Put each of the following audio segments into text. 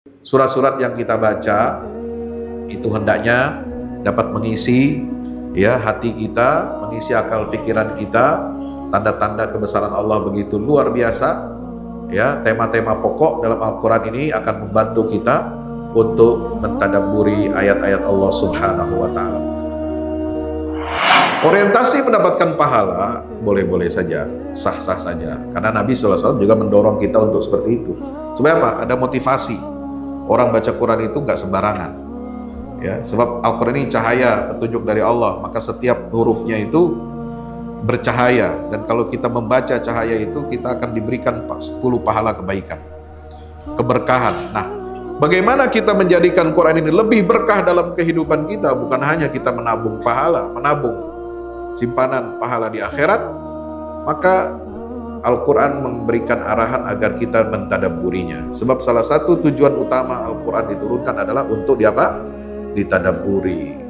surat-surat yang kita baca itu hendaknya dapat mengisi ya hati kita, mengisi akal pikiran kita. Tanda-tanda kebesaran Allah begitu luar biasa. Ya, tema-tema pokok dalam Al-Quran ini akan membantu kita untuk mentadabburi ayat-ayat Allah Subhanahu wa Ta'ala. Orientasi mendapatkan pahala boleh-boleh saja, sah-sah saja, karena Nabi SAW juga mendorong kita untuk seperti itu. Supaya apa? Ada motivasi. Orang baca Quran itu nggak sembarangan. Ya, sebab Al-Quran ini cahaya, petunjuk dari Allah, maka setiap hurufnya itu bercahaya, dan kalau kita membaca cahaya itu kita akan diberikan 10 pahala kebaikan, keberkahan. Nah, bagaimana kita menjadikan Quran ini lebih berkah dalam kehidupan kita? Bukan hanya kita menabung pahala, menabung simpanan pahala di akhirat, maka Al-Quran memberikan arahan agar kita mentadabburinya. Sebab salah satu tujuan utama Al-Quran diturunkan adalah untuk diapa? Ditadabburi.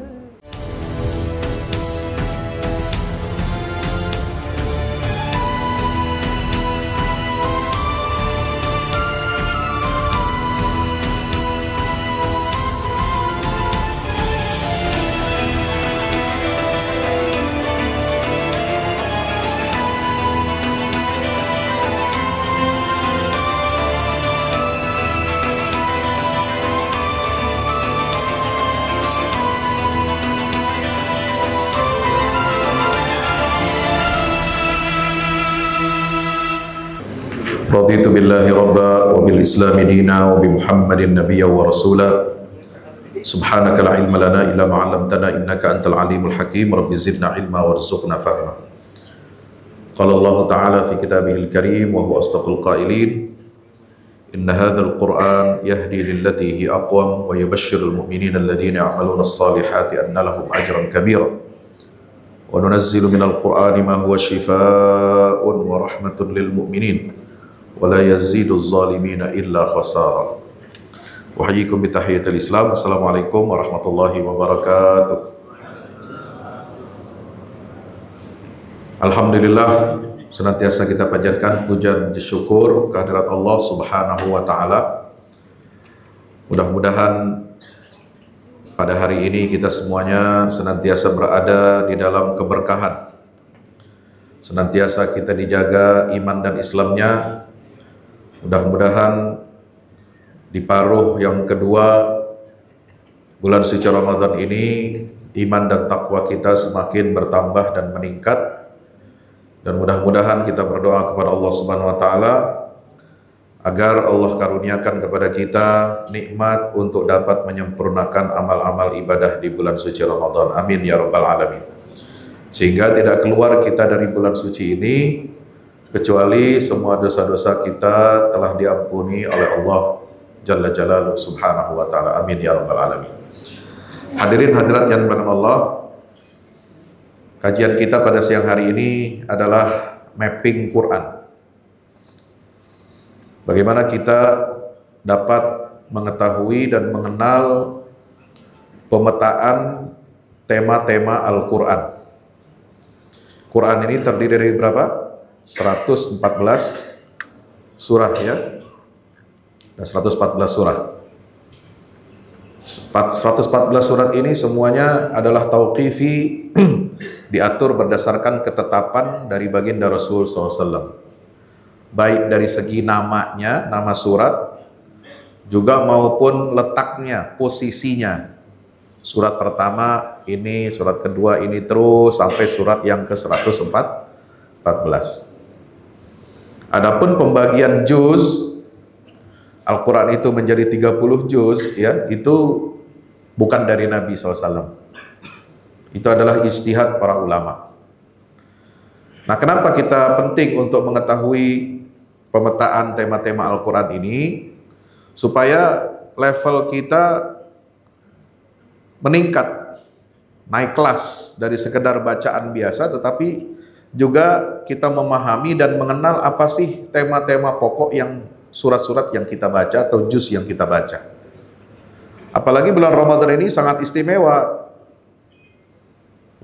Raditu billahi rabba wa bil islami dina wa bi Muhammadin nabiyya wa rasula. Subhanaka la ilma lana illa ma 'allamtana innaka antal alimul hakim. Rabbi zidna ilma warzuqna fahma. Qala Allah Ta'ala fi kitabihil karim wa huwa asdaqul qailin. Inna hadzal Qur'an yahdi lillati hi aqwam wa yubashshirul mu'minina alladhina ya'maluna as-salihati anna lahum ajran kabira. Wa nunazzilu minal Qur'ani ma huwa shifaa'un wa rahmatun lil mu'minin. Wala yazidu zalimina illa khasara. Wahyikum bitahiyatul Islam. Assalamualaikum warahmatullahi wabarakatuh. Alhamdulillah, senantiasa kita panjatkan puja dan syukur kehadirat Allah Subhanahu wa Ta'ala. Mudah-mudahan pada hari ini kita semuanya senantiasa berada di dalam keberkahan, senantiasa kita dijaga iman dan Islamnya. Mudah-mudahan di paruh yang kedua bulan suci Ramadan ini iman dan takwa kita semakin bertambah dan meningkat, dan mudah-mudahan kita berdoa kepada Allah Subhanahu wa Ta'ala agar Allah karuniakan kepada kita nikmat untuk dapat menyempurnakan amal-amal ibadah di bulan suci Ramadan. Amin ya rabbal alamin. Sehingga tidak keluar kita dari bulan suci ini kecuali semua dosa-dosa kita telah diampuni oleh Allah Jalla Jalaluhu Subhanahu wa Ta'ala. Amin ya rabbal alamin. Hadirin hadirat yang dimuliakan Allah, kajian kita pada siang hari ini adalah mapping Quran. Bagaimana kita dapat mengetahui dan mengenal pemetaan tema-tema Al-Quran. Quran ini terdiri dari berapa? 114 surah ya. Dan 114 surah. 114 surat ini semuanya adalah tauqifi, diatur berdasarkan ketetapan dari baginda Rasul SAW. Baik dari segi namanya, nama surat, juga maupun letaknya, posisinya. Surat pertama ini, surat kedua ini, terus sampai surat yang ke-114. Adapun pembagian juz, Al-Quran itu menjadi 30 juz, ya, itu bukan dari Nabi SAW. Itu adalah ijtihad para ulama. Nah, kenapa kita penting untuk mengetahui pemetaan tema-tema Al-Quran ini? Supaya level kita meningkat, naik kelas dari sekedar bacaan biasa, tetapi juga kita memahami dan mengenal apa sih tema-tema pokok yang surat-surat yang kita baca atau juz yang kita baca. Apalagi bulan Ramadan ini sangat istimewa.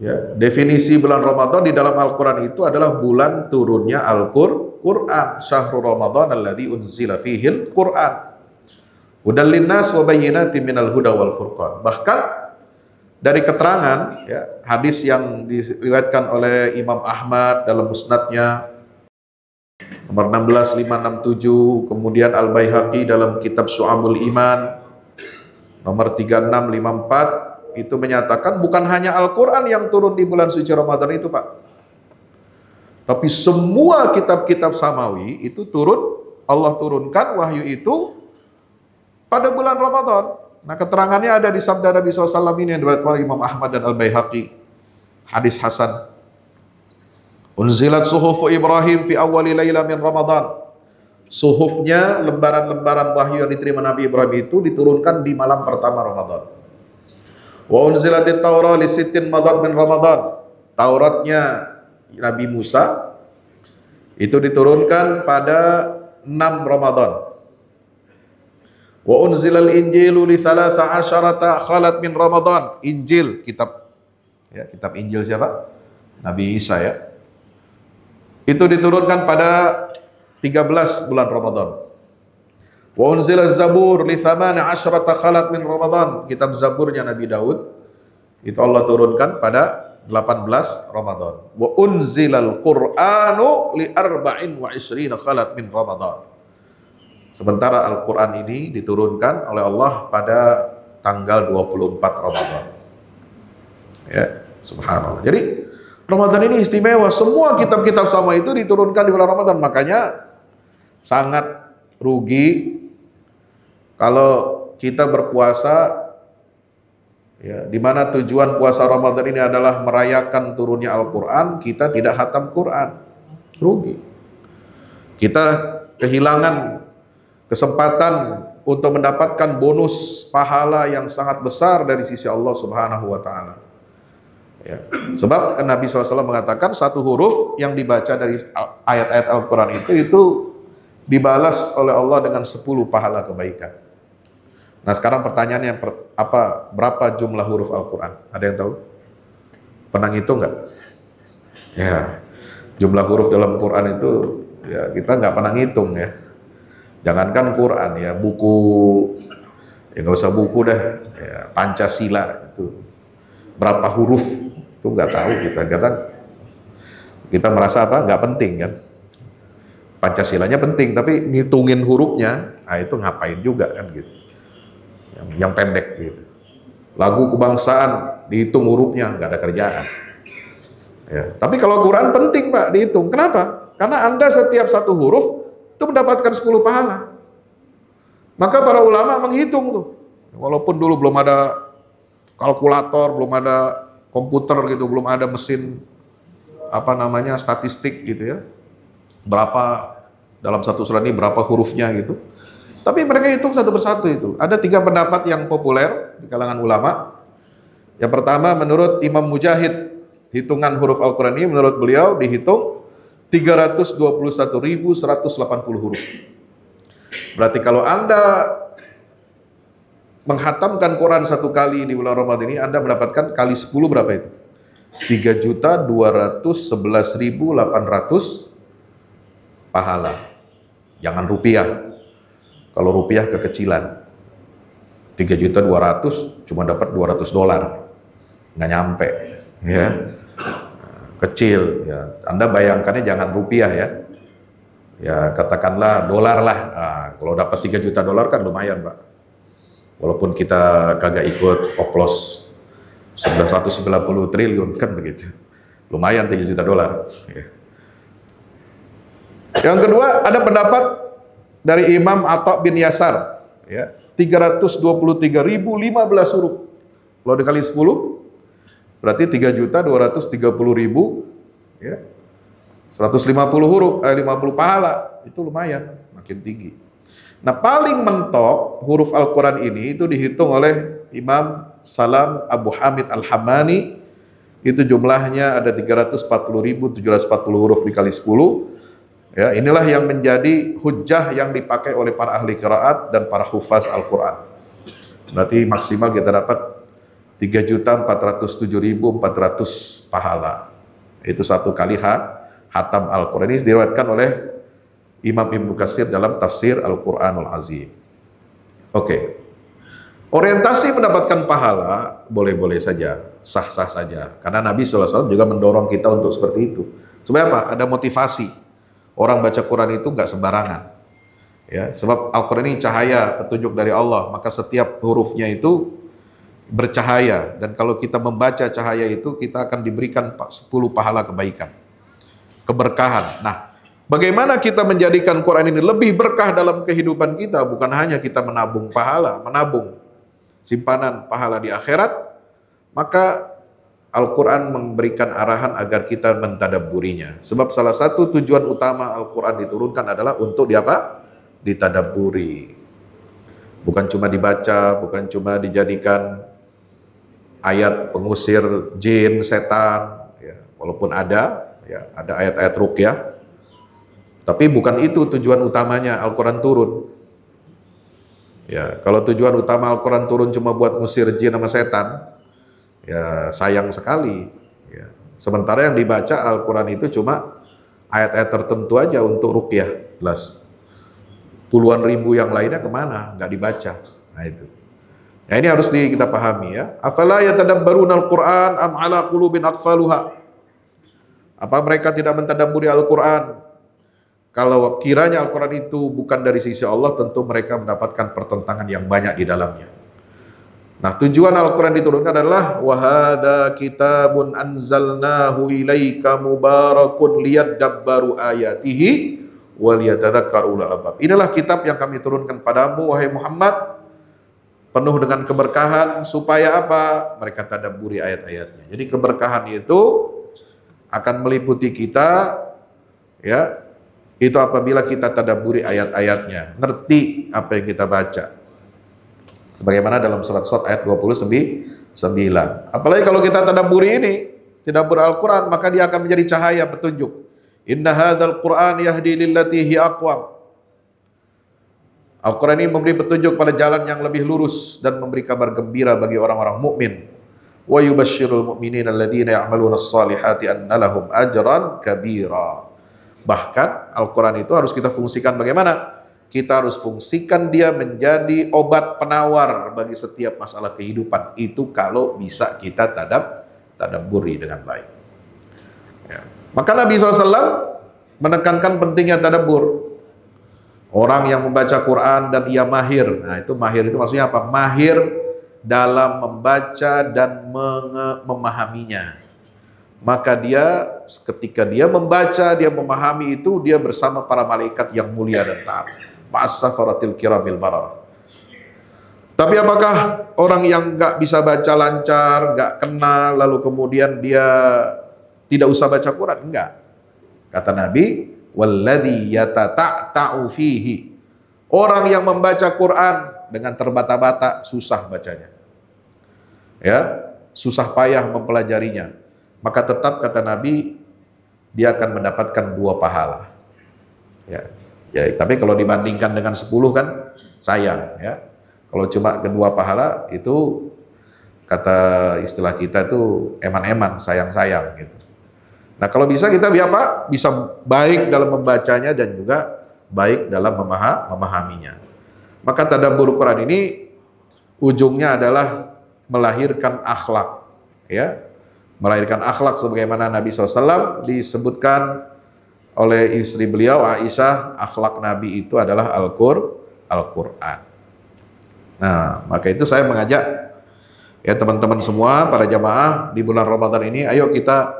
Ya, definisi bulan Ramadan di dalam Al-Quran itu adalah bulan turunnya Al-Quran. Syahrul Ramadan alladzi unzila fihil Quran. Hudal linnas wa bayyinatin minal huda wal furqan. Bahkan dari keterangan ya, hadis yang diriwayatkan oleh Imam Ahmad dalam musnadnya nomor 16567, kemudian Al-Baihaqi dalam kitab Syu'abul Iman nomor 3654, itu menyatakan bukan hanya Al-Quran yang turun di bulan suci Ramadan itu, Pak, tapi semua kitab-kitab samawi itu Allah turunkan wahyu itu pada bulan Ramadan. Nah, keterangannya ada di sabda Nabi SAW ini yang diriwayatkan oleh Imam Ahmad dan Al-Baihaqi, hadis hasan. Unzilat suhufu Ibrahim fi awwali laila min Ramadan. Suhufnya, lembaran-lembaran wahyu yang diterima Nabi Ibrahim itu diturunkan di malam pertama Ramadan. Wa unzilatit Taurah li sittin madad min Ramadan. Tauratnya Nabi Musa itu diturunkan pada 6 Ramadan. Wa unzilal Injilu li 13 khalat min Ramadan. Injil, kitab Injil siapa? Nabi Isa ya. Itu diturunkan pada 13 bulan Ramadan. Wa unzilaz Zabur li 18 khalat min Ramadan. Kitab Zaburnya Nabi Daud itu Allah turunkan pada 18 Ramadan. Wa unzilal Qur'anu li 24 khalat min Ramadan. Sementara Al-Quran ini diturunkan oleh Allah pada tanggal 24 Ramadan. Ya, subhanallah. Jadi Ramadan ini istimewa. Semua kitab-kitab sama itu diturunkan di bulan Ramadan. Makanya sangat rugi kalau kita berpuasa ya, di mana tujuan puasa Ramadan ini adalah merayakan turunnya Al-Quran, kita tidak khatam Quran. Rugi. Kita kehilangan kesempatan untuk mendapatkan bonus pahala yang sangat besar dari sisi Allah Subhanahu wa Ta'ala. Ya. Sebab Nabi SAW mengatakan satu huruf yang dibaca dari ayat-ayat Al-Quran itu dibalas oleh Allah dengan 10 pahala kebaikan. Nah, sekarang pertanyaannya berapa jumlah huruf Al-Quran? Ada yang tahu? Pernah ngitung nggak? Ya, jumlah huruf dalam Quran itu ya kita nggak pernah ngitung ya. Jangankan Quran ya, buku ya nggak usah buku dah. Ya, Pancasila itu berapa huruf? Itu nggak tahu kita merasa nggak penting kan. Pancasilanya penting tapi ngitungin hurufnya itu ngapain juga kan gitu, yang pendek gitu. Lagu kebangsaan dihitung hurufnya, nggak ada kerjaan ya. Tapi kalau Quran penting Pak dihitung. Kenapa? Karena Anda setiap satu huruf itu mendapatkan 10 pahala. Maka para ulama menghitung tuh, walaupun dulu belum ada kalkulator, belum ada komputer gitu, belum ada mesin statistik gitu ya, berapa dalam satu surat ini berapa hurufnya gitu. Tapi mereka hitung satu persatu itu. Ada 3 pendapat yang populer di kalangan ulama. Yang pertama menurut Imam Mujahid, hitungan huruf Al-Quran ini menurut beliau dihitung 321.180 huruf. Berarti kalau Anda menghatamkan Quran satu kali di bulan Ramadan ini, Anda mendapatkan kali 10 berapa itu? 3.211.800 pahala. Jangan rupiah. Kalau rupiah kekecilan. 3.200.000 cuma dapat $200. Nggak nyampe. Ya. Kecil. Ya. Anda bayangkannya jangan rupiah ya. Ya katakanlah dolar lah. Nah, kalau dapat 3 juta dolar kan lumayan Pak. Walaupun kita kagak ikut oplos 190 triliun kan begitu. Lumayan 3 juta dolar. Ya. Yang kedua ada pendapat dari Imam Atha bin Yasar ya, 323.015 huruf. Kalau dikali 10 berarti 3.230.000 ya. 150 huruf, 50 pahala. Itu lumayan, makin tinggi. Nah, paling mentok huruf Al-Quran ini itu dihitung oleh Imam Salam Abu Hamid Al-Hamani. Itu jumlahnya ada 340.740 huruf dikali 10. Ya, inilah yang menjadi hujjah yang dipakai oleh para ahli qiraat dan para hufaz Al-Quran. Berarti maksimal kita dapat 3.407.400 pahala. Itu satu kali hatam Al-Quran. Ini diriwayatkan oleh Imam Ibnu Katsir dalam tafsir Al-Quranul Azim. Oke. Orientasi mendapatkan pahala boleh-boleh saja, sah-sah saja. Karena Nabi SAW juga mendorong kita untuk seperti itu. Supaya apa? Ada motivasi. Orang baca Quran itu nggak sembarangan. Ya, sebab Al-Quran ini cahaya, petunjuk dari Allah. Maka setiap hurufnya itu bercahaya. Dan kalau kita membaca cahaya itu, kita akan diberikan 10 pahala kebaikan. Keberkahan. Nah, bagaimana kita menjadikan Quran ini lebih berkah dalam kehidupan kita? Bukan hanya kita menabung pahala, menabung simpanan pahala di akhirat, maka Al-Quran memberikan arahan agar kita mentadabburinya. Sebab salah satu tujuan utama Al-Quran diturunkan adalah untuk diapa? Ditadabburi. Bukan cuma dibaca, bukan cuma dijadikan ayat pengusir jin, setan, ya, walaupun ada, ya, ada ayat-ayat ruqyah, tapi bukan itu tujuan utamanya Al-Quran turun. Ya, kalau tujuan utama Al-Quran turun cuma buat ngusir jin sama setan, ya sayang sekali. Ya. Sementara yang dibaca Al-Quran itu cuma ayat-ayat tertentu aja untuk ruqyah. Puluhan ribu yang lainnya kemana? Nggak dibaca. Nah itu. Ya, ini harus kita pahami ya. Afala yatadabbaruna al-Quran am ala qulubin aqfaluha. Apa mereka tidak mentadabburi Al-Quran? Kalau kiranya Al-Quran itu bukan dari sisi Allah, tentu mereka mendapatkan pertentangan yang banyak di dalamnya. Nah, tujuan Al-Quran diturunkan adalah wahada kitabun anzalnahu ilaika mubarakun liyadabbaru ayatihi waliyatadzakkaru ulul albab. Inilah kitab yang kami turunkan padamu wahai Muhammad, penuh dengan keberkahan supaya apa? Mereka tadabburi ayat-ayatnya. Jadi keberkahan itu akan meliputi kita, ya. Itu apabila kita tadabburi ayat-ayatnya, ngerti apa yang kita baca. Sebagaimana dalam surat ayat 29. Apalagi kalau kita tadabburi ini, tadabbur Al-Quran, maka dia akan menjadi cahaya petunjuk. Inna hadzal Qur'an yahdi lillati hi aqwam. Al-Quran ini memberi petunjuk pada jalan yang lebih lurus dan memberi kabar gembira bagi orang-orang mukmin. Wa yubasysyirul mu'minina alladzina ya'maluna as-salihati anna lahum ajran kabira. Bahkan Al-Quran itu harus kita fungsikan bagaimana? Kita harus fungsikan dia menjadi obat penawar bagi setiap masalah kehidupan. Itu kalau bisa kita tadabburi dengan baik. Ya. Maka Nabi SAW menekankan pentingnya tadabbur. Orang yang membaca Quran dan ia mahir. Nah itu mahir itu maksudnya apa? Mahir dalam membaca dan memahaminya. Maka dia ketika dia membaca, dia memahami itu, dia bersama para malaikat yang mulia dan taat. Ma'as-safaratil kiramil barar. Tapi apakah orang yang nggak bisa baca lancar, nggak kenal, lalu kemudian dia tidak usah baca Quran? Enggak. Kata Nabi, walladzi yatata'ta'u fihi. Orang yang membaca Quran dengan terbata-bata, susah bacanya. Ya, susah payah mempelajarinya. Maka tetap kata Nabi, dia akan mendapatkan 2 pahala. Ya, tapi kalau dibandingkan dengan 10 kan sayang. Ya, kalau cuma kedua pahala itu kata istilah kita itu eman-eman, sayang-sayang gitu. Nah kalau bisa kita bisa baik dalam membacanya dan juga baik dalam memahaminya. Maka tadabbur Quran ini ujungnya adalah melahirkan akhlak, ya. Melahirkan akhlak sebagaimana Nabi SAW disebutkan oleh istri beliau Aisyah, akhlak Nabi itu adalah Al-Quran. Nah, maka itu saya mengajak ya teman-teman semua, para jamaah di bulan Ramadan ini, ayo kita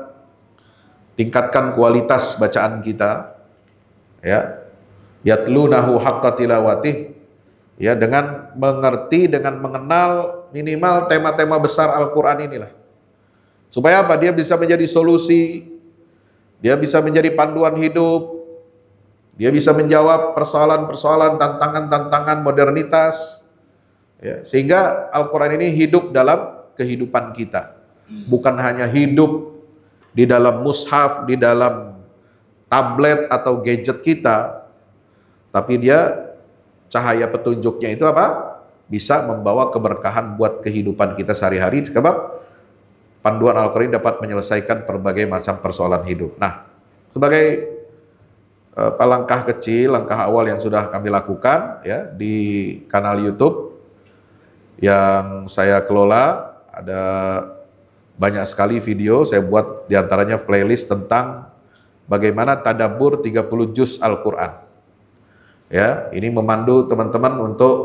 tingkatkan kualitas bacaan kita, ya, yatlunahu haqqa tilawatih, ya, dengan mengerti, dengan mengenal minimal tema-tema besar Al-Quran inilah. Supaya apa? Dia bisa menjadi solusi, dia bisa menjadi panduan hidup, dia bisa menjawab persoalan-persoalan, tantangan-tantangan modernitas, ya, sehingga Al-Quran ini hidup dalam kehidupan kita. Bukan hanya hidup di dalam mushaf, di dalam tablet atau gadget kita, tapi dia cahaya petunjuknya itu apa? Bisa membawa keberkahan buat kehidupan kita sehari-hari, sebab panduan Al-Quran dapat menyelesaikan berbagai macam persoalan hidup. Nah, sebagai langkah kecil, langkah awal yang sudah kami lakukan ya di kanal YouTube, yang saya kelola. Ada banyak sekali video, saya buat diantaranya playlist tentang bagaimana tadabbur 30 juz Al-Quran. Ya, ini memandu teman-teman untuk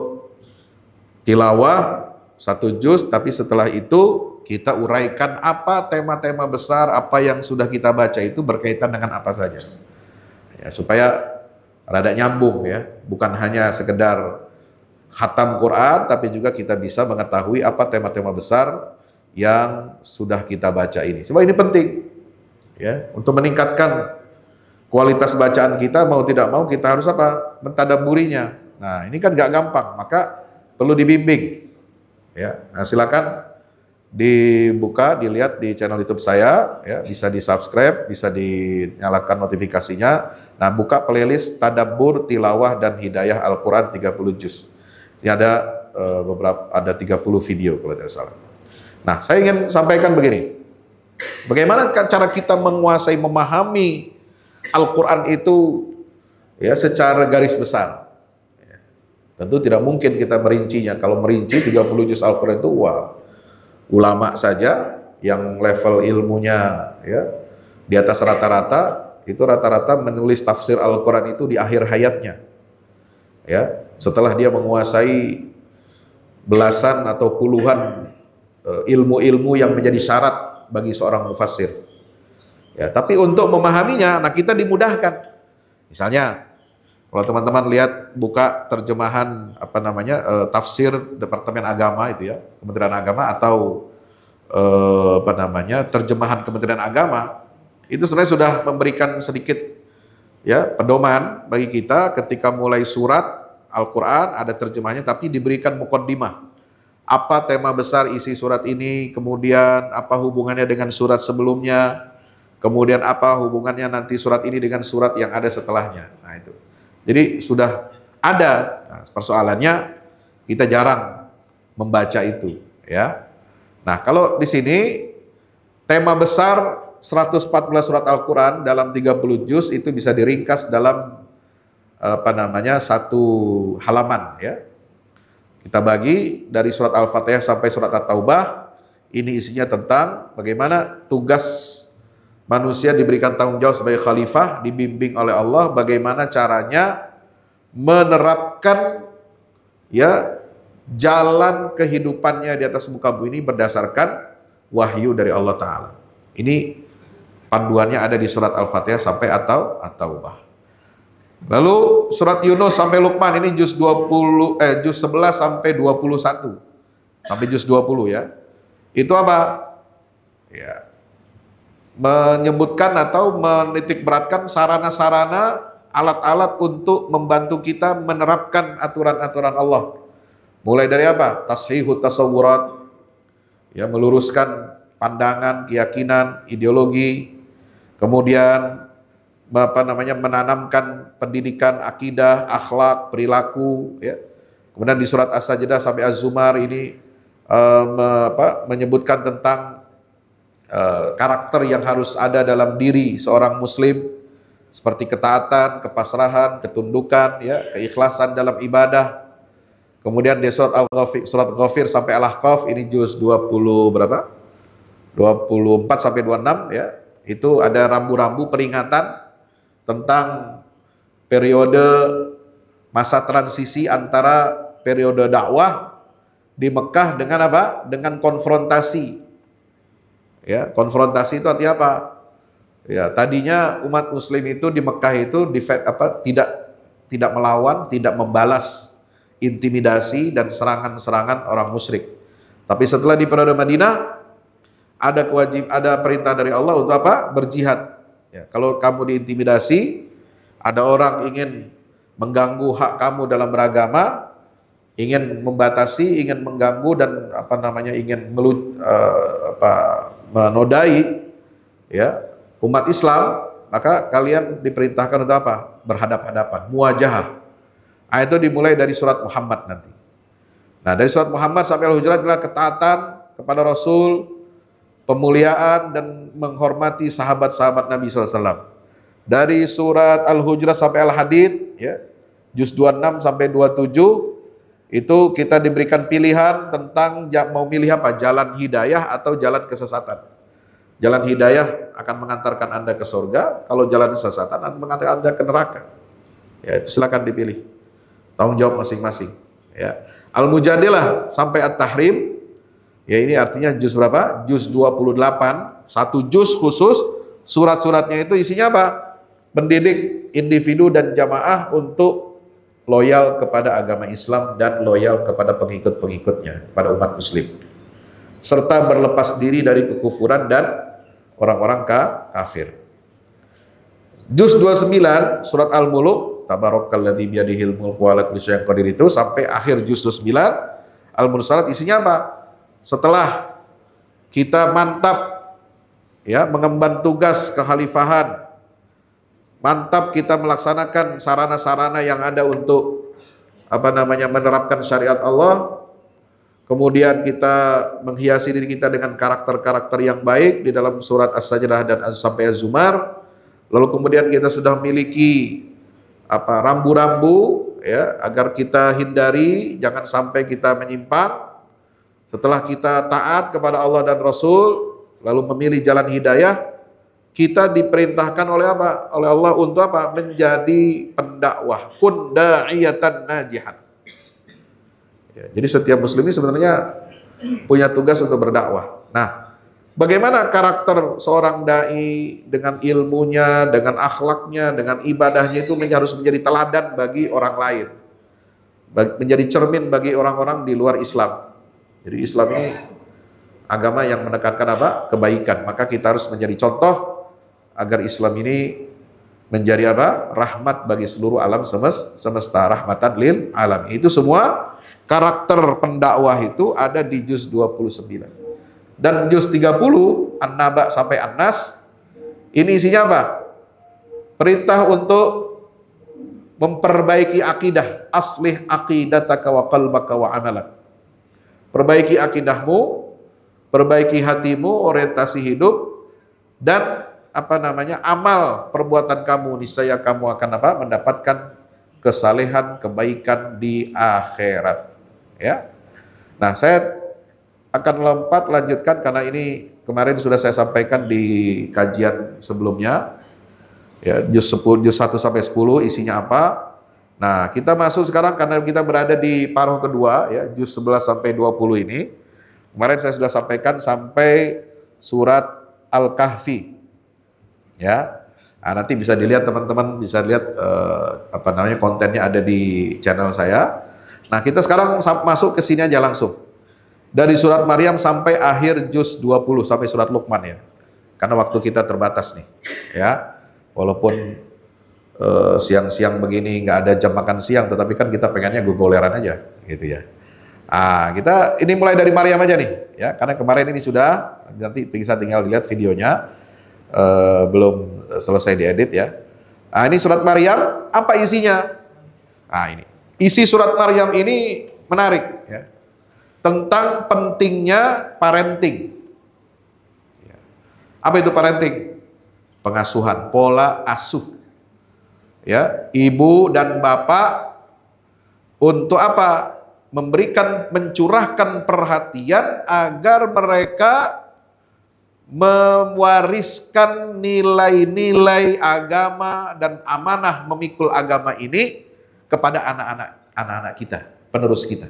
tilawah 1 juz, tapi setelah itu kita uraikan apa tema-tema besar, apa yang sudah kita baca itu berkaitan dengan apa saja. Ya, supaya rada nyambung ya, bukan hanya sekedar khatam Quran, tapi juga kita bisa mengetahui apa tema-tema besar yang sudah kita baca ini. Sebab ini penting ya, untuk meningkatkan kualitas bacaan kita. Mau tidak mau kita harus apa? Mentadabburinya. Nah, ini kan gak gampang, maka perlu dibimbing. Ya, nah silakan dibuka, dilihat di channel YouTube saya, ya, bisa di-subscribe, bisa dinyalakan notifikasinya. Nah, buka playlist Tadabbur, Tilawah dan Hidayah Al-Quran 30 juz. Ini ada ada 30 video kalau tidak salah. Nah, saya ingin sampaikan begini. Bagaimana cara kita menguasai, memahami Al-Quran itu ya secara garis besar. Ya, tentu tidak mungkin kita merincinya. Kalau merinci 30 juz Al-Quran itu wah, ulama saja yang level ilmunya ya di atas rata-rata, itu rata-rata menulis tafsir Al-Quran itu di akhir hayatnya. Ya, setelah dia menguasai belasan atau puluhan ilmu-ilmu yang menjadi syarat bagi seorang mufassir. Ya, tapi untuk memahaminya, nah kita dimudahkan. Misalnya, kalau teman-teman lihat buka terjemahan apa namanya tafsir Departemen Agama itu ya, Kementerian Agama, atau apa namanya terjemahan Kementerian Agama, itu sebenarnya sudah memberikan sedikit ya pedoman bagi kita ketika mulai surat Al-Quran ada terjemahnya, tapi diberikan muqaddimah. Apa tema besar isi surat ini, kemudian apa hubungannya dengan surat sebelumnya, kemudian apa hubungannya nanti surat ini dengan surat yang ada setelahnya. Nah itu. Jadi sudah ada. Nah, persoalannya kita jarang membaca itu, ya. Nah, kalau di sini tema besar 114 surat Al-Quran dalam 30 juz itu bisa diringkas dalam apa namanya satu halaman ya. Kita bagi dari surat Al-Fatihah sampai surat At-Taubah. Ini isinya tentang bagaimana tugas manusia diberikan tanggung jawab sebagai khalifah, dibimbing oleh Allah bagaimana caranya menerapkan ya jalan kehidupannya di atas muka bumi ini berdasarkan wahyu dari Allah Ta'ala. Ini panduannya ada di surat Al-Fatihah sampai At-Taubah. Lalu surat Yunus sampai Luqman ini juz 11 sampai 21. Sampai juz 20 ya. Itu apa? Ya, menyebutkan atau menitik beratkan sarana-sarana, alat-alat untuk membantu kita menerapkan aturan-aturan Allah. Mulai dari apa? Tashihut tasawurat, ya, meluruskan pandangan, keyakinan, ideologi, kemudian apa namanya menanamkan pendidikan akidah, akhlak, perilaku, ya. Kemudian di surat As-Sajdah sampai Az-Zumar ini menyebutkan tentang karakter yang harus ada dalam diri seorang muslim, seperti ketaatan, kepasrahan, ketundukan, ya, keikhlasan dalam ibadah. Kemudian di surat Al-Ghafir, surat Ghafir sampai Al-Ahqaf ini juz 20 berapa? 24 sampai 26 ya. Itu ada rambu-rambu peringatan tentang periode masa transisi antara periode dakwah di Mekah dengan apa? Dengan konfrontasi. Ya, konfrontasi itu artinya apa? Ya, tadinya umat muslim itu di Mekah itu tidak melawan, tidak membalas intimidasi dan serangan-serangan orang musyrik. Tapi setelah di periode Madinah ada perintah dari Allah untuk apa? Berjihad. Ya, kalau kamu diintimidasi, ada orang ingin mengganggu hak kamu dalam beragama, ingin membatasi, ingin mengganggu dan apa namanya ingin menodai ya umat Islam, maka kalian diperintahkan untuk apa? Berhadap-hadapan, muwajahah. Itu dimulai dari surat Muhammad nanti. Nah, dari surat Muhammad sampai Al-Hujurat adalah ketaatan kepada Rasul, pemuliaan dan menghormati sahabat-sahabat Nabi SAW. Dari surat Al-Hujurat sampai Al-Hadid, ya, juz 26 sampai 27, itu kita diberikan pilihan tentang mau milih apa, jalan hidayah atau jalan kesesatan. Jalan hidayah akan mengantarkan Anda ke surga, kalau jalan kesesatan akan mengantarkan Anda ke neraka. Ya, itu silakan dipilih. Tanggung jawab masing-masing. Ya. Al-Mujadilah sampai At-Tahrim, ya ini artinya juz berapa? Juz 28, satu juz khusus, surat-suratnya itu isinya apa? Mendidik individu dan jamaah untuk loyal kepada agama Islam dan loyal kepada pengikut-pengikutnya, kepada umat muslim, serta berlepas diri dari kekufuran dan orang-orang kafir. Juz 29 surat Al-Mulk, tabarakalladzi biyadihil mulku wa ala kulli syai'in qadir, itu sampai akhir juz 29 Al-Mursalat isinya apa? Setelah kita mantap ya mengemban tugas kekhalifahan, mantap kita melaksanakan sarana-sarana yang ada untuk menerapkan syariat Allah, kemudian kita menghiasi diri kita dengan karakter-karakter yang baik di dalam surat As-Sajdah dan sampai Az-Zumar, lalu kemudian kita sudah memiliki rambu-rambu ya agar kita hindari, jangan sampai kita menyimpang. Setelah kita taat kepada Allah dan Rasul, lalu memilih jalan hidayah, kita diperintahkan oleh apa? Oleh Allah untuk apa? Menjadi pendakwah, kun da'iyatan najihan. Ya, jadi setiap muslim ini sebenarnya punya tugas untuk berdakwah. Nah, bagaimana karakter seorang dai dengan ilmunya, dengan akhlaknya, dengan ibadahnya itu harus menjadi teladan bagi orang lain, menjadi cermin bagi orang-orang di luar Islam. Jadi Islam ini agama yang menekankan apa? Kebaikan. Maka kita harus menjadi contoh agar Islam ini menjadi apa? Rahmat bagi seluruh alam semesta, rahmatan lil alamin. Itu semua karakter pendakwah itu ada di juz 29. Dan juz 30 An-Naba sampai An-Nas ini isinya apa? Perintah untuk memperbaiki akidah, aslih aqidataka wa qalbaka wa amalan. Perbaiki akidahmu, perbaiki hatimu, orientasi hidup, dan amal perbuatan kamu, niscaya kamu akan mendapatkan kesalehan, kebaikan di akhirat. Ya. Nah, saya akan lanjutkan karena ini kemarin sudah saya sampaikan di kajian sebelumnya. Ya, juz 1 sampai 10 isinya apa? Nah, kita masuk sekarang karena kita berada di paruh kedua ya, juz 11 sampai 20 ini. Kemarin saya sudah sampaikan sampai surat Al-Kahfi. Ya, nah, nanti bisa dilihat teman-teman, bisa lihat kontennya ada di channel saya. Nah, kita sekarang masuk ke sini aja langsung. Dari surat Maryam sampai akhir juz 20 sampai surat Luqman ya. Karena waktu kita terbatas nih. Ya. Walaupun siang-siang begini nggak ada jam makan siang, tetapi kan kita pengennya gogoleran aja gitu ya. Kita ini mulai dari Maryam aja nih ya. Karena kemarin ini sudah, nanti bisa tinggal lihat videonya. Belum selesai diedit ya. Ini surat Maryam, apa isinya? Ini isi surat Maryam ini menarik ya, tentang pentingnya parenting. Apa itu parenting? Pengasuhan, pola asuh. Ya, ibu dan bapak untuk apa? Mencurahkan perhatian agar mereka mewariskan nilai-nilai agama dan amanah memikul agama ini kepada anak-anak kita, penerus kita,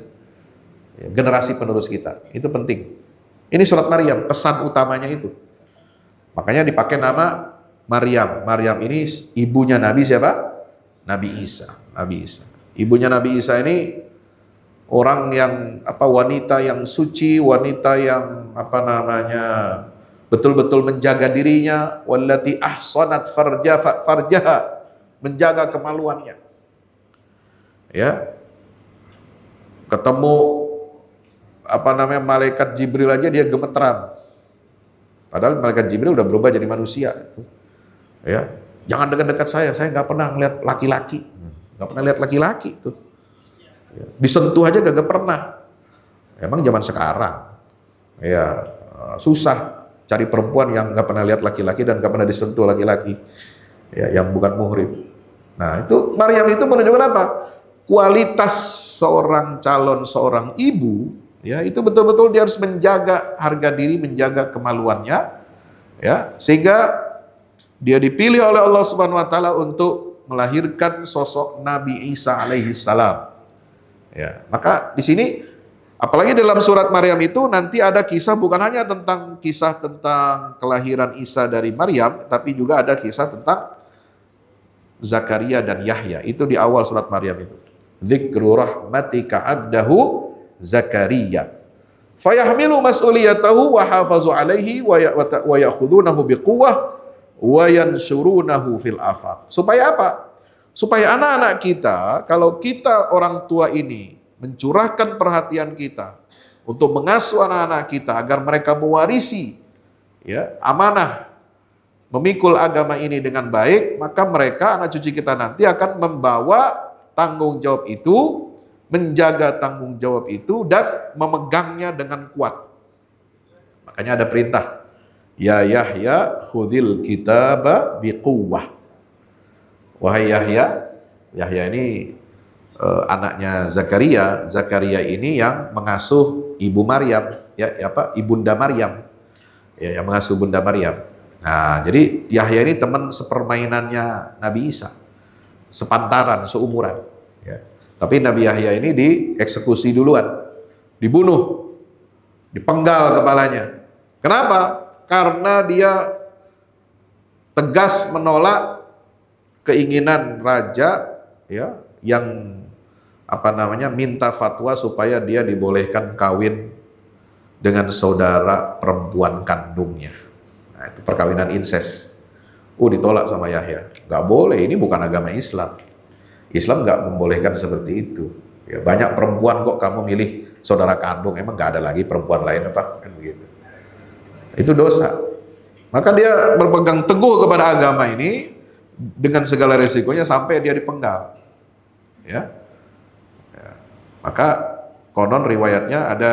generasi penerus kita. Itu penting. Ini surat Maryam, pesan utamanya itu. Makanya dipakai nama Maryam. Maryam ini ibunya Nabi siapa? Nabi Isa. Nabi Isa. Ibunya Nabi Isa ini orang yang wanita yang suci, wanita yang betul-betul menjaga dirinya, wallati ahsanat farjaha, menjaga kemaluannya. Ya. Ketemu malaikat Jibril aja dia gemeteran. Padahal malaikat Jibril udah berubah jadi manusia itu. Ya. Jangan dekat-dekat saya nggak pernah lihat laki-laki. Nggak pernah lihat laki-laki itu. Ya. Disentuh aja gak pernah. Emang zaman sekarang ya susah cari perempuan yang nggak pernah lihat laki-laki dan nggak pernah disentuh laki-laki, ya, yang bukan muhrim. Nah, itu Maryam itu menunjukkan apa? kualitas seorang ibu, ya, itu betul-betul dia harus menjaga harga diri, menjaga kemaluannya, ya, sehingga dia dipilih oleh Allah Subhanahu wa taala untuk melahirkan sosok Nabi Isa alaihi salam. Ya, maka di sini apalagi dalam surat Maryam itu nanti ada kisah, bukan hanya tentang kisah tentang kelahiran Isa dari Maryam, tapi juga ada kisah tentang Zakaria dan Yahya. Itu di awal surat Maryam itu. Dzikru rahmatika abdahu Zakaria. Fayahmilu mas'uliyatahu wa hafazu alaihi wa ya'khudunahu biquwwah wa yansurunahu fil afaq. Supaya apa? Supaya anak-anak kita, kalau kita orang tua ini mencurahkan perhatian kita untuk mengasuh anak-anak kita agar mereka mewarisi, ya, amanah memikul agama ini dengan baik, maka mereka, anak cucu kita nanti akan membawa tanggung jawab itu, menjaga tanggung jawab itu, dan memegangnya dengan kuat. Makanya ada perintah, ya Yahya khudhil kitaba biquwwah. Wahai Yahya, Yahya ini anaknya Zakaria. Zakaria ini yang mengasuh ibu Maryam, ya, ibunda Maryam, ya, yang mengasuh bunda Maryam. Nah, jadi Yahya ini teman sepermainannya Nabi Isa, sepantaran, seumuran. Ya. Tapi Nabi Yahya ini dieksekusi duluan, dibunuh, dipenggal kepalanya. Kenapa? Karena dia tegas menolak keinginan raja, ya, yang minta fatwa supaya dia dibolehkan kawin dengan saudara perempuan kandungnya. Nah, itu perkawinan incest. Ditolak sama Yahya. Nggak boleh, ini bukan agama Islam. Islam nggak membolehkan seperti itu. Ya, banyak perempuan kok kamu milih saudara kandung, emang nggak ada lagi perempuan lain apa? Kan begitu. Itu dosa. Maka dia berpegang teguh kepada agama ini dengan segala resikonya sampai dia dipenggal. Ya. Ya. Maka konon riwayatnya ada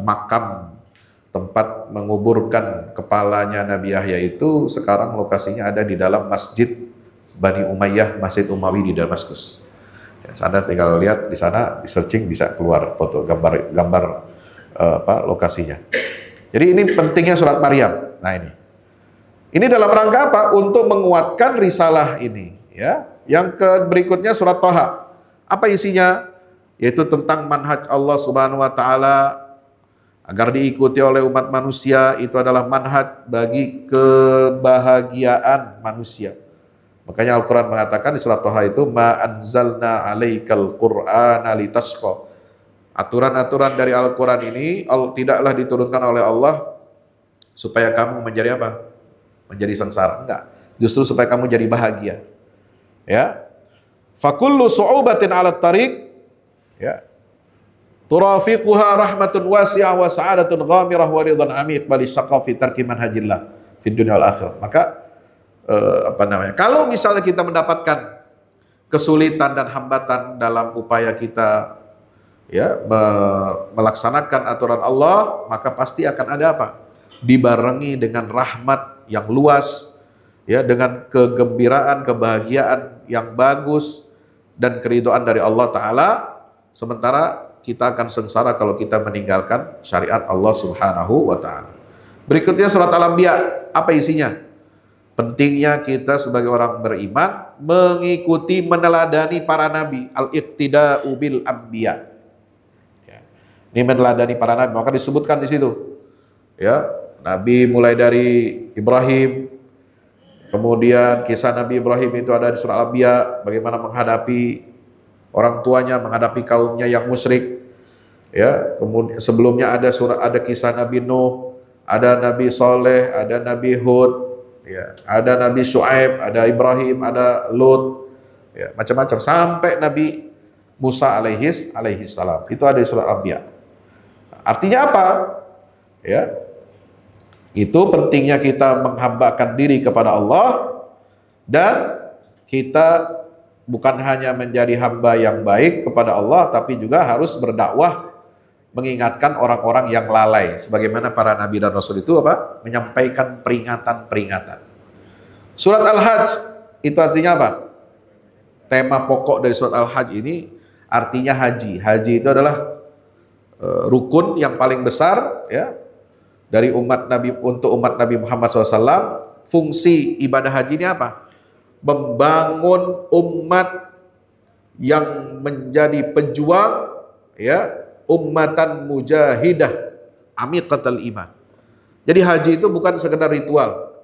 makam tempat menguburkan kepalanya Nabi Yahya itu sekarang lokasinya ada di dalam Masjid Bani Umayyah, Masjid Umawi di Damaskus. Ya, Anda tinggal lihat di sana, di searching bisa keluar foto gambar lokasinya. Jadi ini pentingnya surat Maryam. Nah, ini dalam rangka apa? Untuk menguatkan risalah ini, ya. Yang berikutnya surat Thaha. Apa isinya? Yaitu tentang manhaj Allah Subhanahu wa taala agar diikuti oleh umat manusia. Itu adalah manhaj bagi kebahagiaan manusia. Makanya Al-Quran mengatakan di surat Thaha itu, ma anzalna alaikal qur'ana litasqa. Aturan-aturan dari Al-Quran ini tidaklah diturunkan oleh Allah supaya kamu menjadi apa? Menjadi sengsara. Enggak. Justru supaya kamu jadi bahagia. Ya. Fakullu su'ubatin ala tariq, ya, turafiquha rahmatun wasi'ah wa sa'adatun ghamirah wa ridhan amiq bali syaqqa fi tarki manhajillah fid dunya wal akhirah. Maka kalau misalnya kita mendapatkan kesulitan dan hambatan dalam upaya kita, ya, melaksanakan aturan Allah, maka pasti akan ada apa? Dibarengi dengan rahmat yang luas, ya, dengan kegembiraan, kebahagiaan yang bagus dan keridhaan dari Allah Ta'ala. Sementara kita akan sengsara kalau kita meninggalkan syariat Allah Subhanahu wa Ta'ala. Berikutnya surat Al-Anbiya. Apa isinya? Pentingnya kita sebagai orang beriman mengikuti, meneladani para nabi. Al-iqtida'u bil anbiya. Ya. Ini meneladani para nabi. Maka disebutkan di situ, ya, nabi mulai dari Ibrahim. Kemudian kisah Nabi Ibrahim itu ada di surah Al-Anbiya, bagaimana menghadapi orang tuanya, menghadapi kaumnya yang musyrik. Ya, kemudian sebelumnya ada kisah Nabi Nuh, ada Nabi Soleh, ada Nabi Hud, ya, ada Nabi Syuaib, ada Ibrahim, ada Lut, ya, macam-macam sampai Nabi Musa alaihi salam. Itu ada di surah Al-Anbiya. Artinya apa? Ya, itu pentingnya kita menghambakan diri kepada Allah, dan kita bukan hanya menjadi hamba yang baik kepada Allah, tapi juga harus berdakwah, mengingatkan orang-orang yang lalai. Sebagaimana para nabi dan rasul itu apa? Menyampaikan peringatan-peringatan. Surat Al-Hajj itu artinya apa? tema pokok dari surat Al-Hajj ini artinya haji. Haji itu adalah rukun yang paling besar ya dari umat Nabi, untuk umat Nabi Muhammad SAW. Fungsi ibadah haji ini apa? Membangun umat yang menjadi pejuang ya, ummatan mujahidah amiqatal iman. Jadi haji itu bukan sekedar ritual.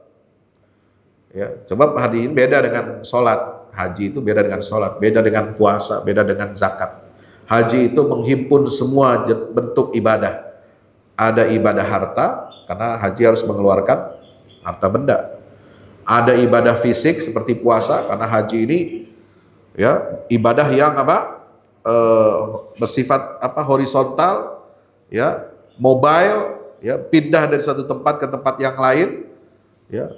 Ya, coba hadirin, beda dengan sholat. Haji itu beda dengan sholat, beda dengan puasa, beda dengan zakat. Haji itu menghimpun semua bentuk ibadah. Ada ibadah harta, karena haji harus mengeluarkan harta benda. Ada ibadah fisik seperti puasa, karena haji ini ya ibadah yang apa? Bersifat apa? Horizontal, ya, mobile, ya, pindah dari satu tempat ke tempat yang lain, ya,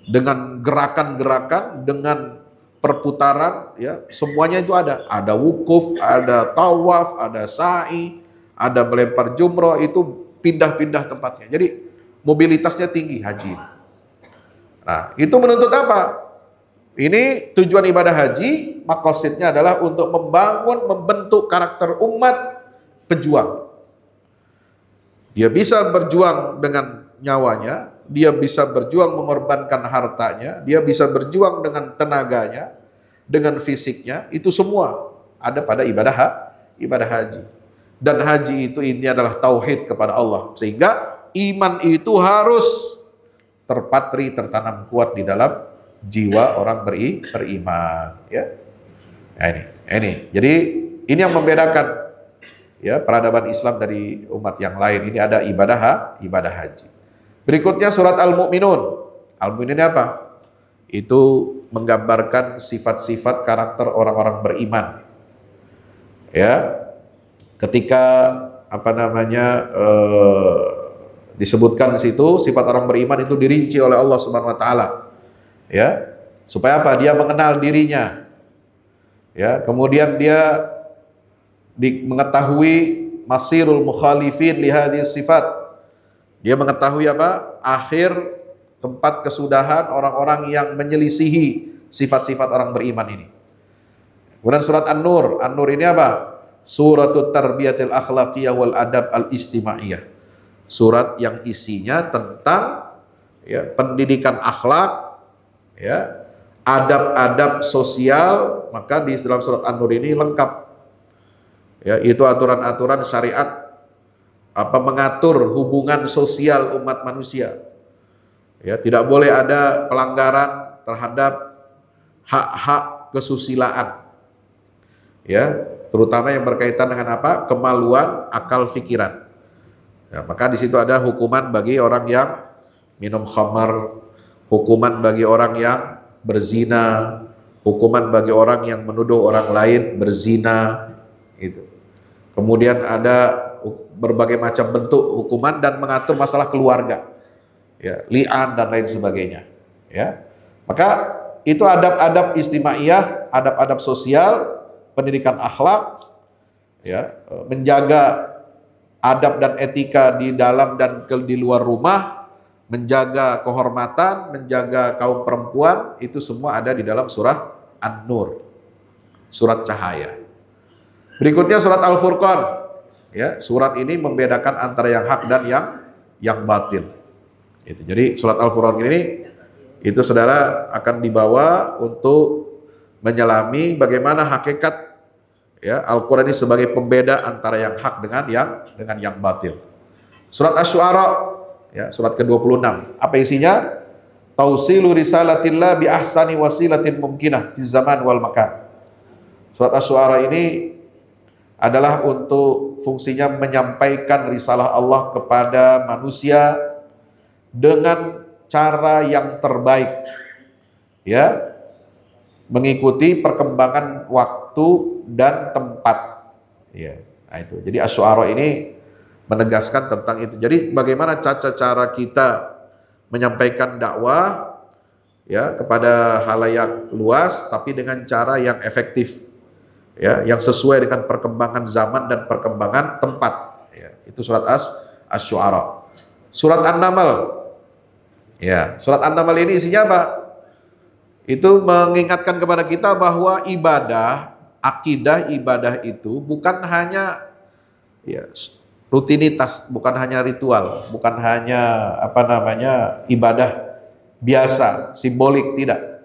dengan gerakan-gerakan, dengan perputaran, ya, semuanya itu ada. Ada wukuf, ada tawaf, ada sa'i, ada melempar jumroh, itu pindah-pindah tempatnya. Jadi mobilitasnya tinggi haji. Nah, itu menuntut apa? Ini tujuan ibadah haji, maqasidnya adalah untuk membangun, membentuk karakter umat pejuang. Dia bisa berjuang dengan nyawanya, dia bisa berjuang mengorbankan hartanya, dia bisa berjuang dengan tenaganya, dengan fisiknya, itu semua ada pada ibadah haji. Dan haji itu intinya adalah tauhid kepada Allah, sehingga iman itu harus terpatri, tertanam kuat di dalam jiwa orang beriman, ya. Nah, ini. Jadi ini yang membedakan ya peradaban Islam dari umat yang lain. Ini ada ibadah haji. Berikutnya surat Al-Mu'minun. Al-Mu'minun ini apa? Itu menggambarkan sifat-sifat karakter orang-orang beriman. Ya. Ketika apa namanya disebutkan di situ sifat orang beriman itu dirinci oleh Allah Subhanahu wa taala. Ya. Supaya apa? Dia mengenal dirinya. Ya, kemudian dia mengetahui masirul mukhalifin li hadhihi sifat. Dia mengetahui apa? Akhir tempat kesudahan orang-orang yang menyelisihi sifat-sifat orang beriman ini. Kemudian surat An-Nur. An-Nur ini apa? Suratut tarbiyatil akhlaqiyah wal adab al-istimaiyah. Surat yang isinya tentang ya, pendidikan akhlak, ya, adab-adab sosial. Maka di dalam surat An-Nur ini lengkap. Ya, itu aturan-aturan syariat apa mengatur hubungan sosial umat manusia. Ya, tidak boleh ada pelanggaran terhadap hak-hak kesusilaan. Ya, terutama yang berkaitan dengan apa? Kemaluan akal pikiran. Ya, maka di situ ada hukuman bagi orang yang minum khamar, hukuman bagi orang yang berzina, hukuman bagi orang yang menuduh orang lain berzina, itu. Kemudian ada berbagai macam bentuk hukuman dan mengatur masalah keluarga, ya, li'an dan lain sebagainya. Ya, maka itu adab-adab istimaiyah, adab-adab sosial, pendidikan akhlak, ya, menjaga adab dan etika di dalam dan di luar rumah, menjaga kehormatan, menjaga kaum perempuan, itu semua ada di dalam surah An-Nur, surat cahaya. Berikutnya surat Al-Furqan. Ya, surat ini membedakan antara yang hak dan yang batil. Itu. Jadi surat Al-Furqan ini itu saudara akan dibawa untuk menyelami bagaimana hakikat ya Al-Quran ini sebagai pembeda antara yang hak dengan yang batil. Surat Asy-Syu'ara, ya, surat ke-26. Apa isinya? Tausilu risalatillah bi ahsani wasilatin mumkinah fi zaman wal makan. Surat Asy-Syu'ara ini adalah untuk fungsinya menyampaikan risalah Allah kepada manusia dengan cara yang terbaik. Ya. Mengikuti perkembangan waktu dan tempat. Ya, nah itu. Jadi Asy-Syu'ara ini menegaskan tentang itu. Jadi bagaimana cara kita menyampaikan dakwah ya kepada halayak luas tapi dengan cara yang efektif. Ya, yang sesuai dengan perkembangan zaman dan perkembangan tempat. Ya, itu surat Asy-Syu'ara. Surat An-Naml. Ya, surat An-Naml ini isinya apa? Itu mengingatkan kepada kita bahwa ibadah, akidah ibadah itu bukan hanya ya rutinitas, bukan hanya ritual, bukan hanya ibadah biasa, simbolik, tidak.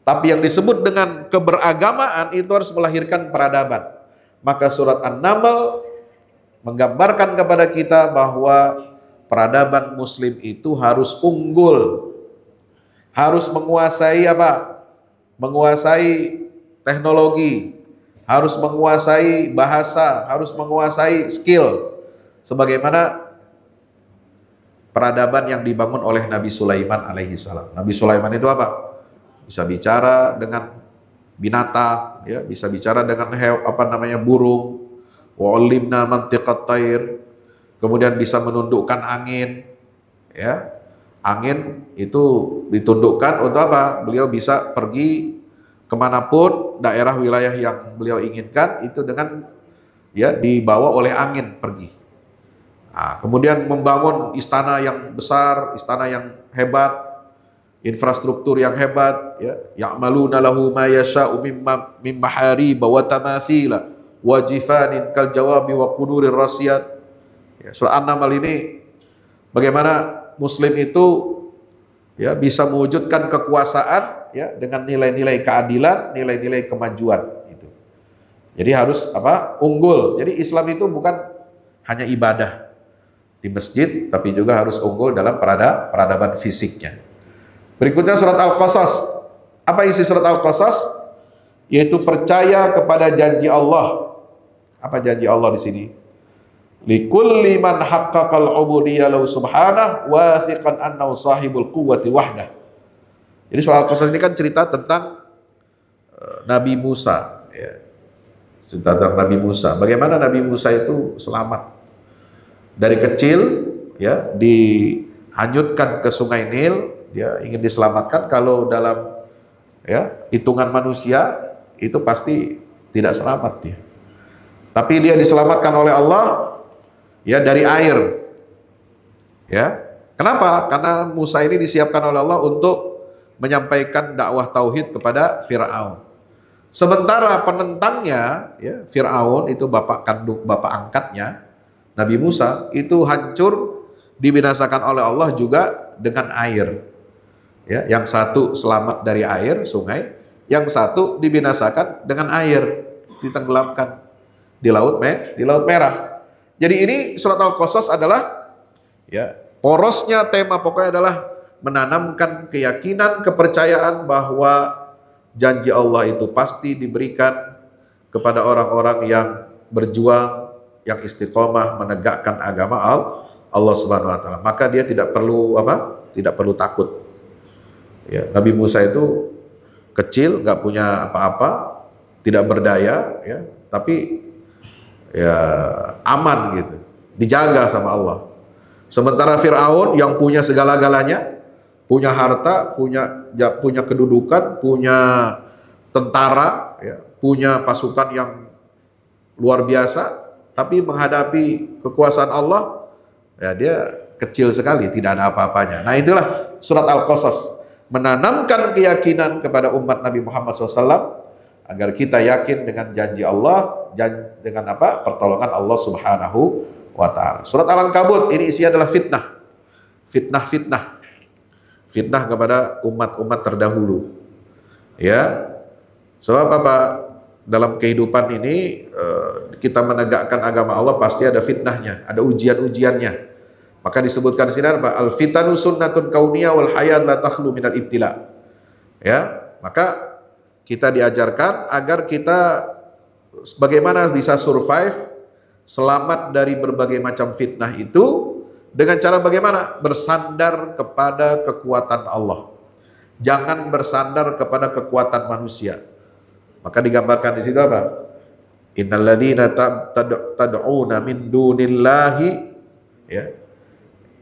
Tapi yang disebut dengan keberagamaan itu harus melahirkan peradaban. Maka surat An-Naml menggambarkan kepada kita bahwa peradaban muslim itu harus unggul, harus menguasai apa? Menguasai teknologi, harus menguasai bahasa, harus menguasai skill. Sebagaimana peradaban yang dibangun oleh Nabi Sulaiman alaihissalam. Nabi Sulaiman itu apa? Bisa bicara dengan binatang, ya, bisa bicara dengan burung, wa ulimna mantiqat thair, kemudian bisa menundukkan angin, ya. Angin itu ditundukkan untuk apa? Beliau bisa pergi kemanapun daerah wilayah yang beliau inginkan itu dengan ya dibawa oleh angin pergi. Nah, kemudian membangun istana yang besar, istana yang hebat, infrastruktur yang hebat, ya, ya'maluna lahu ma yasha'u min maharib wa tamathila wa jifanin kal jawabi wa qudurir rasiyat. Ya, surah An-Naml ini bagaimana muslim itu ya bisa mewujudkan kekuasaan ya dengan nilai-nilai keadilan, nilai-nilai kemajuan itu. Jadi harus apa? Unggul. Jadi Islam itu bukan hanya ibadah di masjid, tapi juga harus unggul dalam peradaban fisiknya. Berikutnya surat Al-Qasas. Apa isi surat Al-Qasas? Yaitu percaya kepada janji Allah. Apa janji Allah di sini? Likulli man haqqaqal ubudiyya lahu subhanahu wa thiqan annahu sahibul quwwati wahdah. Jadi surat Al-Qasas ini kan cerita tentang Nabi Musa, ya. Cerita tentang Nabi Musa. Bagaimana Nabi Musa itu selamat dari kecil, ya, dihanyutkan ke Sungai Nil. Dia ingin diselamatkan. Kalau dalam ya hitungan manusia itu pasti tidak selamat dia. Tapi dia diselamatkan oleh Allah ya dari air. Ya. Kenapa? Karena Musa ini disiapkan oleh Allah untuk menyampaikan dakwah tauhid kepada Firaun. Sementara penentangnya ya Firaun itu bapak angkatnya Nabi Musa itu hancur dibinasakan oleh Allah juga dengan air. Ya, yang satu selamat dari air sungai, yang satu dibinasakan dengan air, ditenggelamkan di Laut Merah. Jadi ini surat Al-Qasas adalah ya porosnya tema pokoknya adalah menanamkan keyakinan, kepercayaan bahwa janji Allah itu pasti diberikan kepada orang-orang yang berjuang, yang istiqomah menegakkan agama Allah Subhanahu wa taala. Maka dia tidak perlu Tidak perlu takut. Ya, Nabi Musa itu kecil, nggak punya apa-apa, tidak berdaya, ya, tapi ya aman gitu, dijaga sama Allah. Sementara Firaun yang punya segala-galanya, punya harta, punya kedudukan, punya tentara, ya, punya pasukan yang luar biasa, tapi menghadapi kekuasaan Allah, ya dia kecil sekali, tidak ada apa-apanya. Nah itulah surat Al-Qasas, menanamkan keyakinan kepada umat Nabi Muhammad SAW agar kita yakin dengan janji Allah, dengan apa? Pertolongan Allah Subhanahu wa taala. Surat Al-Ankabut ini isinya adalah fitnah. Fitnah kepada umat-umat terdahulu. Ya. Sebab apa? Dalam kehidupan ini kita menegakkan agama Allah pasti ada fitnahnya, ada ujian-ujiannya. Maka disebutkan di sini apa? Al-fitanu sunnatun kauniyah wal hayat la takhlu minal ibtila. Ya, maka kita diajarkan agar kita bagaimana bisa survive, selamat dari berbagai macam fitnah itu dengan cara bagaimana? Bersandar kepada kekuatan Allah. Jangan bersandar kepada kekuatan manusia. Maka digambarkan di situ apa? Innalladzina tad'una min dunillahi, ya.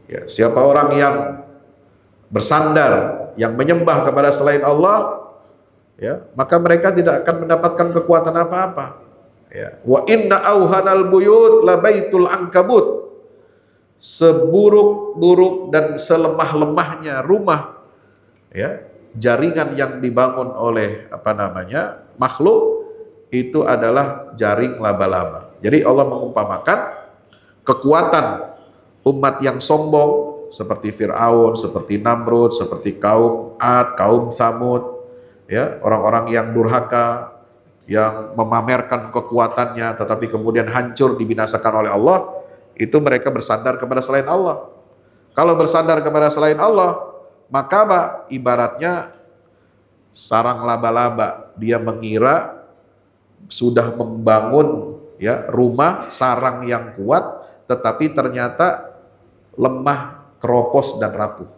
Ya, siapa orang yang bersandar, yang menyembah kepada selain Allah, ya, maka mereka tidak akan mendapatkan kekuatan apa-apa. Ya. Wa inna auhanal buyut la baitul ankabut. Seburuk-buruk dan selemah-lemahnya rumah, ya, jaringan yang dibangun oleh makhluk itu adalah jaring laba-laba. Jadi Allah mengumpamakan kekuatan umat yang sombong seperti Fir'aun, seperti Namrud, seperti kaum Ad, kaum Tsamud, ya, orang-orang yang durhaka, yang memamerkan kekuatannya tetapi kemudian hancur dibinasakan oleh Allah, itu mereka bersandar kepada selain Allah. Kalau bersandar kepada selain Allah, maka ibaratnya sarang laba-laba, dia mengira sudah membangun rumah sarang yang kuat, tetapi ternyata lemah, keropos dan rapuh.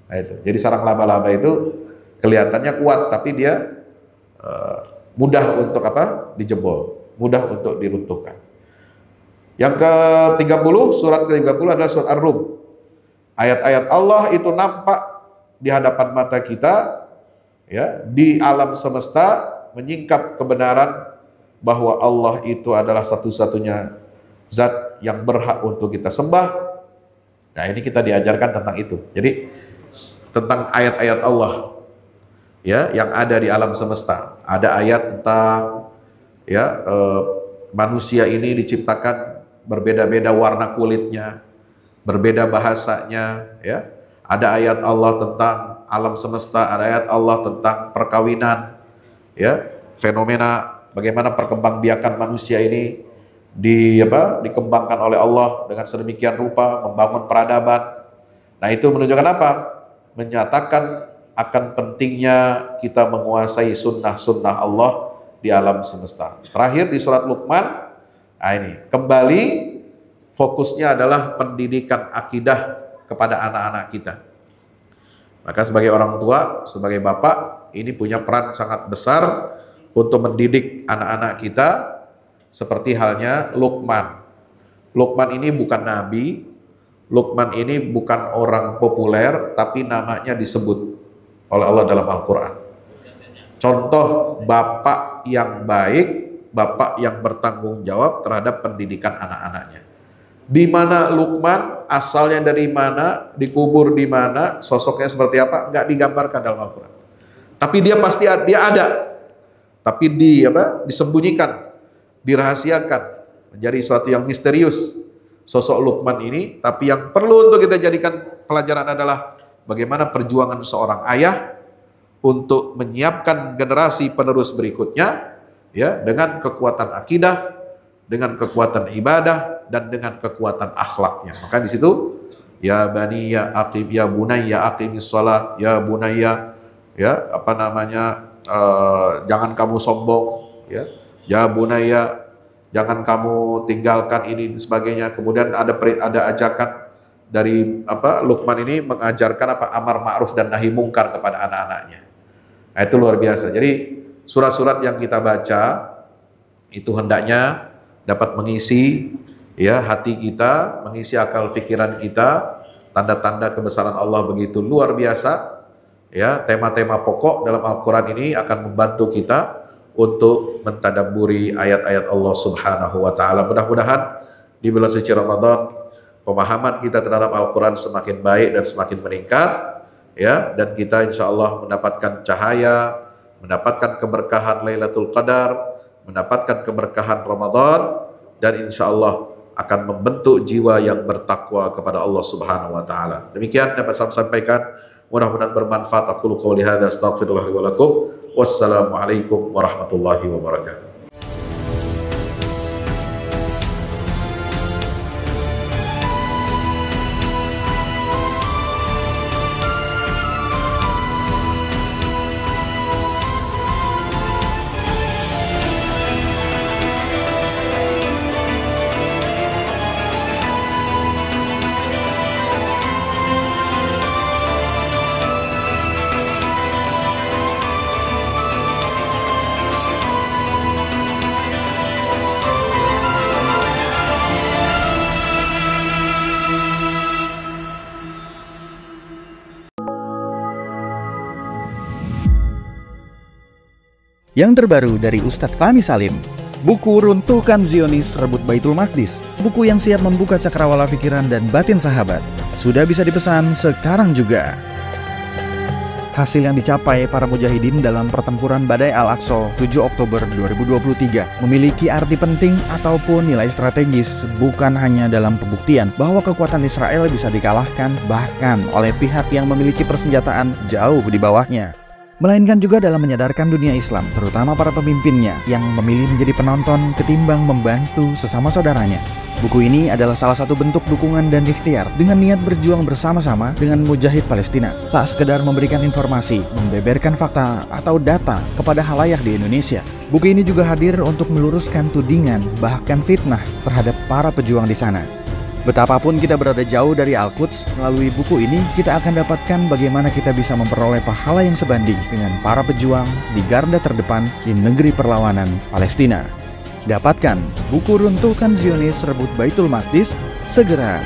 Nah, itu. Jadi sarang laba-laba itu kelihatannya kuat, tapi dia mudah untuk dijebol, mudah untuk diruntuhkan. Yang ke-30, surat ke-30 adalah surat Ar-Rum. Ayat-ayat Allah itu nampak di hadapan mata kita, ya, di alam semesta, menyingkap kebenaran bahwa Allah itu adalah satu-satunya zat yang berhak untuk kita sembah. Nah, ini kita diajarkan tentang itu. Jadi tentang ayat-ayat Allah, ya, yang ada di alam semesta. Ada ayat tentang manusia ini diciptakan berbeda-beda warna kulitnya, berbeda bahasanya, ya. Ada ayat Allah tentang alam semesta, ada ayat Allah tentang perkawinan, ya, fenomena bagaimana perkembangbiakan manusia ini dikembangkan oleh Allah dengan sedemikian rupa, membangun peradaban. Nah, itu menunjukkan apa? Menyatakan akan pentingnya kita menguasai sunnah-sunnah Allah di alam semesta. Terakhir di surat Luqman, nah ini kembali fokusnya adalah pendidikan akidah kepada anak-anak kita. Maka sebagai orang tua, sebagai bapak, ini punya peran sangat besar untuk mendidik anak-anak kita seperti halnya Luqman. Luqman ini bukan nabi, Luqman ini bukan orang populer, tapi namanya disebut oleh Allah dalam Al-Quran. Contoh bapak yang baik, bapak yang bertanggung jawab terhadap pendidikan anak-anaknya. Di mana Luqman, asalnya dari mana, dikubur di mana, sosoknya seperti apa, nggak digambarkan dalam Al-Quran. Tapi dia pasti ada, tapi disembunyikan, dirahasiakan, menjadi sesuatu yang misterius sosok Luqman ini. Tapi yang perlu untuk kita jadikan pelajaran adalah bagaimana perjuangan seorang ayah untuk menyiapkan generasi penerus berikutnya, ya, dengan kekuatan akidah, dengan kekuatan ibadah, dan dengan kekuatan akhlaknya. Maka di situ, ya bani ya aqim, ya bunayya aqimis shalah, ya bunayya, ya jangan kamu sombong, ya bunayya, jangan kamu tinggalkan ini dan sebagainya. Kemudian ada ajakan dari Luqman ini mengajarkan amar ma'ruf dan nahi mungkar kepada anak-anaknya. Nah, itu luar biasa. Jadi surat-surat yang kita baca itu hendaknya dapat mengisi, ya, hati kita, mengisi akal pikiran kita. Tanda-tanda kebesaran Allah begitu luar biasa, ya. Tema-tema pokok dalam Al-Quran ini akan membantu kita untuk mentadabburi ayat-ayat Allah Subhanahu wa Ta'ala. Mudah-mudahan di bulan suci Ramadan pemahaman kita terhadap Al-Quran semakin baik dan semakin meningkat, ya, dan kita insya Allah mendapatkan cahaya, mendapatkan keberkahan Lailatul Qadar, mendapatkan keberkahan Ramadan, dan insya Allah akan membentuk jiwa yang bertakwa kepada Allah Subhanahu wa Ta'ala. Demikian dapat saya sampaikan, mudah-mudahan bermanfaat. Aku qouli hadza, astaghfirullah li wa lakum. Wassalamualaikum warahmatullahi wabarakatuh. Yang terbaru dari Ustadz Fahmi Salim, buku Runtuhkan Zionis Rebut Baitul Maqdis, buku yang siap membuka cakrawala pikiran dan batin sahabat, sudah bisa dipesan sekarang juga. hasil yang dicapai para mujahidin dalam pertempuran Badai Al-Aqsa 7 Oktober 2023 memiliki arti penting ataupun nilai strategis, bukan hanya dalam pembuktian bahwa kekuatan Israel bisa dikalahkan bahkan oleh pihak yang memiliki persenjataan jauh di bawahnya, melainkan juga dalam menyadarkan dunia Islam, terutama para pemimpinnya yang memilih menjadi penonton ketimbang membantu sesama saudaranya. Buku ini adalah salah satu bentuk dukungan dan ikhtiar dengan niat berjuang bersama-sama dengan mujahid Palestina. Tak sekedar memberikan informasi, membeberkan fakta atau data kepada khalayak di Indonesia. Buku ini juga hadir untuk meluruskan tudingan bahkan fitnah terhadap para pejuang di sana. Betapapun kita berada jauh dari Al-Quds, melalui buku ini kita akan dapatkan bagaimana kita bisa memperoleh pahala yang sebanding dengan para pejuang di garda terdepan di negeri perlawanan Palestina. Dapatkan buku Runtuhkan Zionis Rebut Baitul Maqdis segera.